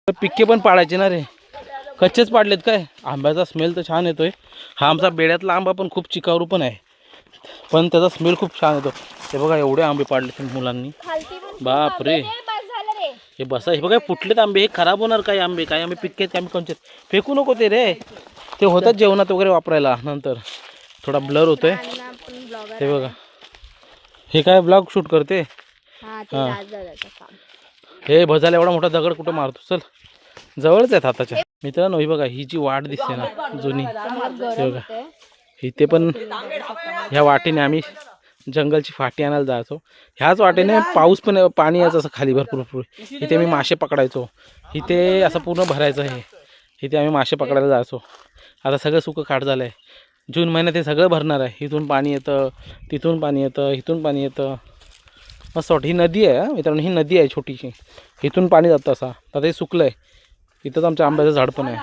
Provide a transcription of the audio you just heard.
पिक्के पण पाडायचे ना रे, कच्चेच पाडलेत काय. आंब्याचा स्मेल तर छान येतोय. हा आमचा बेड्यातला आंबा पण खूप चिकारू पण आहे, पण त्याचा स्मेल खूप छान येतो. हे बघा एवढे आंबे पाडले मुलांनी, बाप रे. हे बसा, हे बघा फुटलेत आंबे, हे खराब होणार. काही आंबे पिक्के आहेत, कोणचे फेकू नको ते रे, ते होतात जेवणात वगैरे वापरायला नंतर. थोडा ब्लर होतोय. हे बघा, हे काय ब्लॉग शूट करते. हे भजाला एवढा मोठा दगड कुठं मारतो. चल, जवळच आहेत हाताच्या. मित्रांनो ही बघा, ही जी वाट दिसते ना जुनी, हे बघा इथे पण ह्या वाटेने आम्ही जंगलची फाटी आणायला जायचो. ह्याच वाटेने पाऊस पण पाणी यायचं असं खाली भरपूर. इथे मी मासे पकडायचो, इथे असं पूर्ण भरायचं. हे इथे आम्ही मासे पकडायला जायचो. आता सगळं सुकं खाट झालं आहे. जून महिन्यात हे सगळं भरणार आहे. इथून पाणी येतं, तिथून पाणी येतं, इथून पाणी येतं. मस्त वाटतं. ही नदी आहे मित्रांनो, ही नदी आहे छोटीशी, इथून पाणी जातं असं. आता हे सुकलं आहे. इथंच आमच्या आंब्याचं झाड पण आहे.